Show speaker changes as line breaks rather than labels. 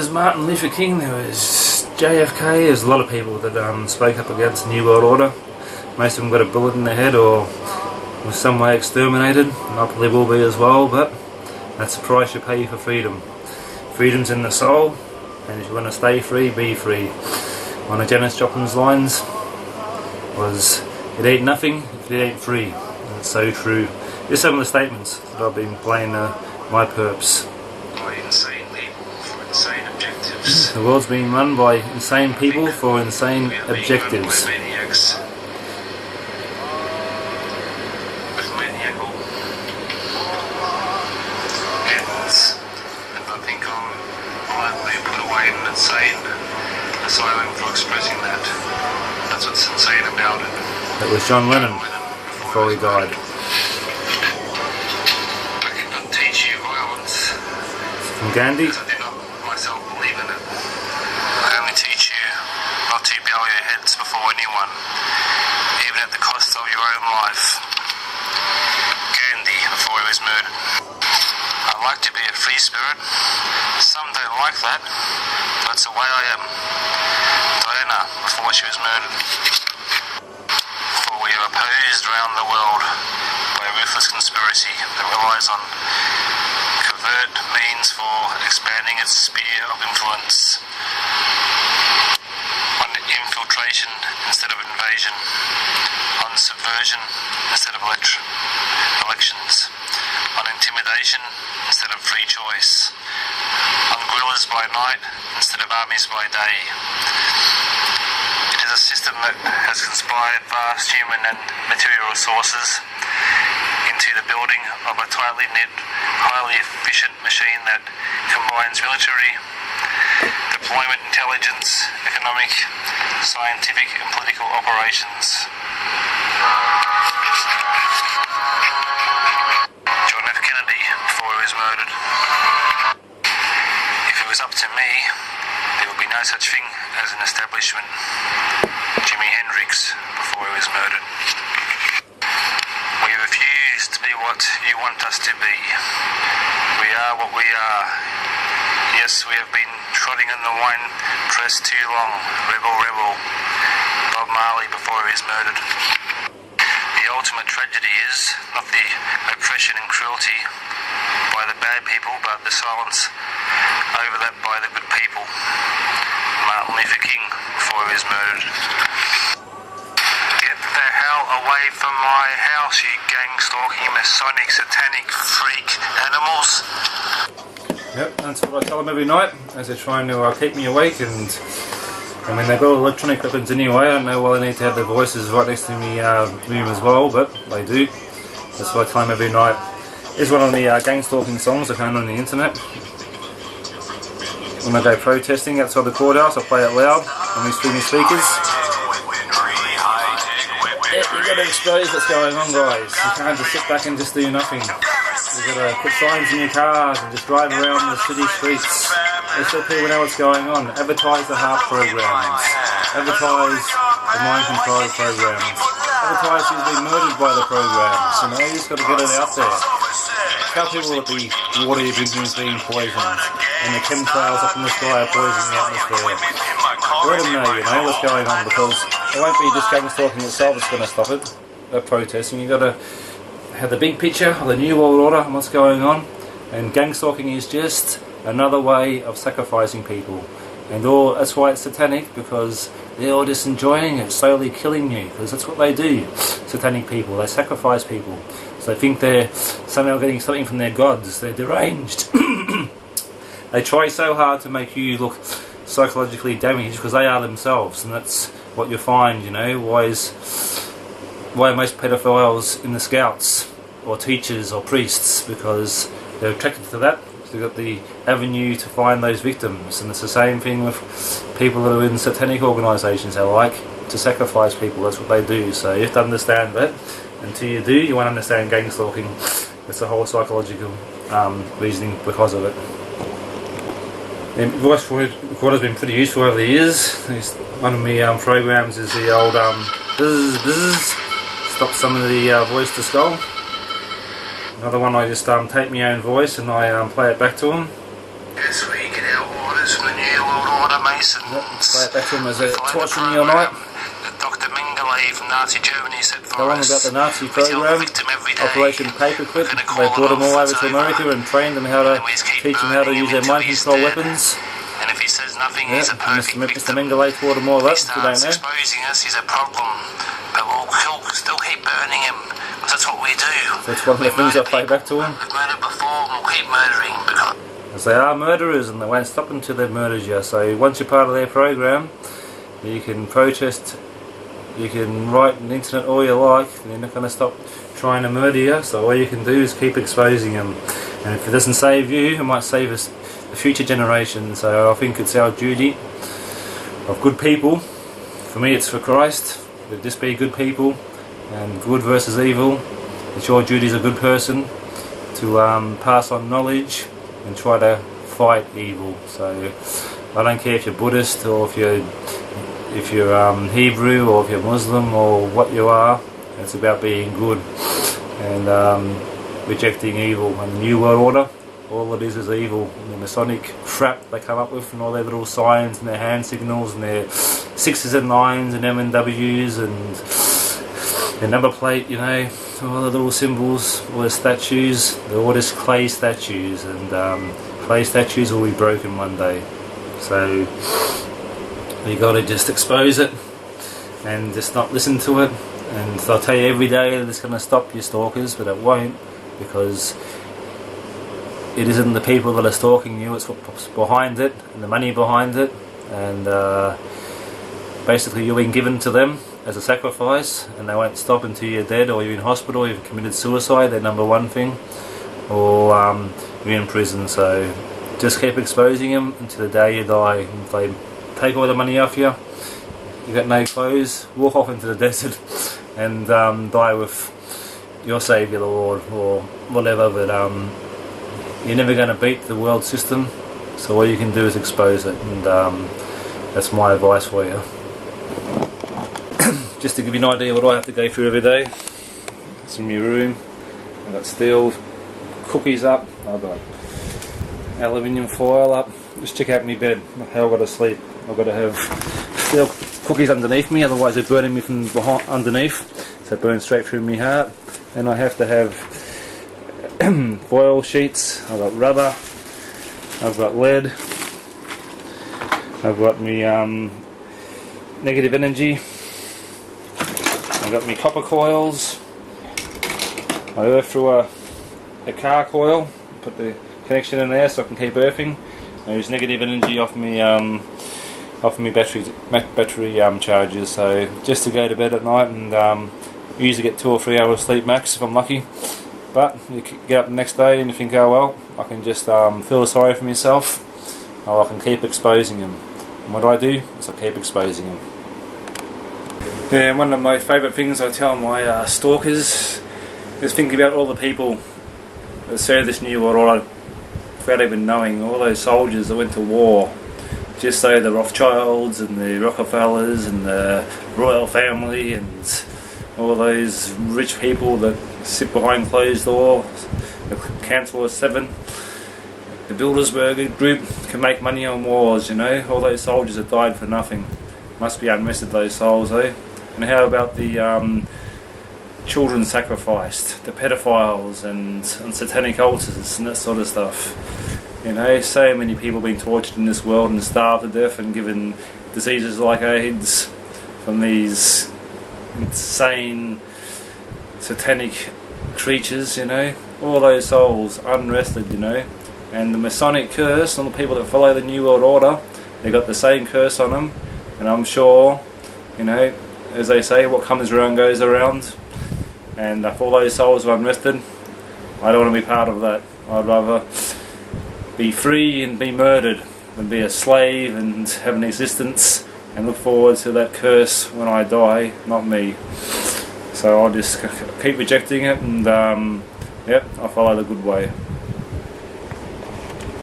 was Martin Luther King, there was JFK, there's a lot of people that spoke up against the New World Order. Most of them got a bullet in their head or was some way exterminated, and I probably will be as well, but that's the price you pay for freedom. Freedom's in the soul, and if you want to stay free, be free. One of Janis Joplin's lines was, "It ain't nothing if it ain't free." And it's so true. Here's some of the statements that I've been playing my perps.
By insane people for insane objectives.
The world's being run by insane people for insane objectives.
Maniacs. With maniacal ends. And I think I'm lightly put away in an insane asylum for expressing that. That's what's insane about it.
That was John Lennon before he died.
I cannot teach you violence.
From Gandhi.
Because I do not myself believe in it. I only teach you not to bow your heads before anyone, even at the cost of your own life. Gandhi before he was murdered. I like to be a free spirit. Some don't like that, but it's the way I am. Diana before she was murdered. For we are opposed around the world by a ruthless conspiracy that relies on covert means for expanding its sphere of influence, on infiltration instead of invasion, on subversion instead of elections, on intimidation instead of free choice, on guerrillas by night instead of armies by day. It is a system that has conspired vast human and material resources into the building of a tightly knit, highly efficient machine that combines military, deployment intelligence, economic, scientific and political operations. John F. Kennedy before he was murdered. If it was up to me, there would be no such thing as an establishment. Jimi Hendrix before he was murdered. We refuse to be what you want us to be. We are what we are. Yes, we have been trotting in the wine press too long. Rebel, rebel. Bob Marley before he was murdered. The ultimate tragedy is not the oppression and cruelty by the bad people, but the silence over that by the good people. Martin Luther King before he was murdered. Get the hell away from my house, you gang-stalking, Masonic, satanic, freak animals.
Yep, that's what I tell them every night as they're trying to keep me awake. And I mean, they've got electronic weapons anyway. I don't know why they need to have their voices right next to me room as well, but they do. That's what I tell them every night. Here's one of the gang-stalking songs I found on the internet. When I go protesting outside the courthouse, I play it loud on these speakers. Yeah, you've got to expose what's going on, guys. You can't just sit back and just do nothing. You've got to put signs in your cars and just drive around the city streets. Let's let people know what's going on. Advertise the heart programs. Advertise the mind control programs. Advertise who's been murdered by the programs. You know, you just got to get it out there. Tell people that the water you're drinking is being poisoned and the chemtrails up in the sky are poisoning the atmosphere. Let them know, you know, what's going on, because it won't be just gang-stalking itself that's going to stop it. That protesting, you've got to have the big picture of the New World Order and what's going on. And gang-stalking is just another way of sacrificing people. And that's why it's satanic, because they're all just enjoying it, slowly killing you, because that's what they do. Satanic people, they sacrifice people. So they think they're somehow getting something from their gods. They're deranged. They try so hard to make you look psychologically damaged because they are themselves, and that's what you find, you know. Why are most pedophiles in the scouts or teachers or priests? Because they're attracted to that. They've got the avenue to find those victims, and it's the same thing with people that are in satanic organisations. They like to sacrifice people. That's what they do. So you have to understand that. Until you do, you won't understand gang stalking. It's a whole psychological reasoning because of it. The voice recorder's been pretty useful over the years. One of my programs is the old buzz, stop some of the voice to skull. Another one I just take my own voice and I play it back to them.
Yes, we get our orders from the Freemasons.
Play it back to him as they're torturing me all night.
Dr. Mengele from Nazi Germany said for
Go on
us.
about the Nazi
We tell the
program,
victim every day,
Operation Paperclip.
we're gonna
They
call
brought them all
off,
over
it's
to America
over.
and trained them how to
And we just keep
teach them how to
burning
use their
him
mind
until he's
control
dead.
weapons.
And if he says nothing,
Yeah,
he's a perfect
Mr.
victim.
Mengele taught them all that,
He
if you don't
starts
know.
exposing us, he's a problem. But we'll still keep burning him, because that's what we do.
That's one of the things I play back to them.
We've murdered before, and we'll keep murdering, because
As they are murderers and they won't stop until they've murdered you. So once you're part of their program, you can protest, you can write on the internet all you like, and they're not going to stop trying to murder you. So all you can do is keep exposing them. And if it doesn't save you, it might save us the future generation. So I think it's our duty of good people. For me it's for Christ. To just be good people, and good versus evil. It's your duty as a good person to pass on knowledge and try to fight evil. So I don't care if you're Buddhist or if you're Hebrew or if you're Muslim or what you are. It's about being good and rejecting evil. And the New World Order, all it is evil. And the Masonic crap they come up with, and all their little signs and their hand signals and their 6s and 9s and M and W's and the number plate, you know, all the little symbols, all the statues, they're all just clay statues, and clay statues will be broken one day. So you got to just expose it and just not listen to it. And I'll tell you every day that it's going to stop you stalkers, but it won't, because it isn't the people that are stalking you, it's what's behind it and the money behind it, and basically you're being given to them as a sacrifice, and they won't stop until you're dead or you're in hospital, or you've committed suicide, their number one thing, or you're in prison. So just keep exposing them until the day you die. If they take all the money off you, you've got no clothes, walk off into the desert and die with your Saviour, the Lord, or whatever, but you're never going to beat the world system, so all you can do is expose it, and that's my advice for you. Just to give you an idea what I have to go through every day. It's in my room. I've got steel cookies up, I've got aluminium foil up. Just check out my bed, how I've got to sleep. I've got to have steel cookies underneath me, otherwise they're burning me from behind, underneath, so it burns straight through my heart. And I have to have foil sheets, I've got rubber, I've got lead, I've got me negative energy, I've got me copper coils. I earth through a car coil, put the connection in there so I can keep earthing. I use negative energy off me battery charges, so just to go to bed at night, and usually get 2 or 3 hours sleep max if I'm lucky. But you get up the next day and you think, oh well, I can just feel sorry for myself, or I can keep exposing them. And what do? Is I keep exposing them. Yeah, one of my favourite things I tell my stalkers is think about all the people that serve this New World Order without even knowing, all those soldiers that went to war just so the Rothschilds and the Rockefellers and the royal family and all those rich people that sit behind closed doors, the Council of Seven, the Bilderberg group can make money on wars, you know. All those soldiers have died for nothing. Must be unrested, those souls, eh? And how about the children sacrificed, the pedophiles and satanic altars and that sort of stuff? You know, so many people being tortured in this world and starved to death and given diseases like AIDS from these insane satanic creatures, you know. All those souls unrested, you know. And the Masonic curse on the people that follow the New World Order, they got the same curse on them. And I'm sure, you know, as they say, what comes around goes around. And if all those souls are unrested, I don't want to be part of that. I'd rather be free and be murdered than be a slave and have an existence and look forward to that curse when I die, not me. So I'll just keep rejecting it, and yep, I'll follow the good way.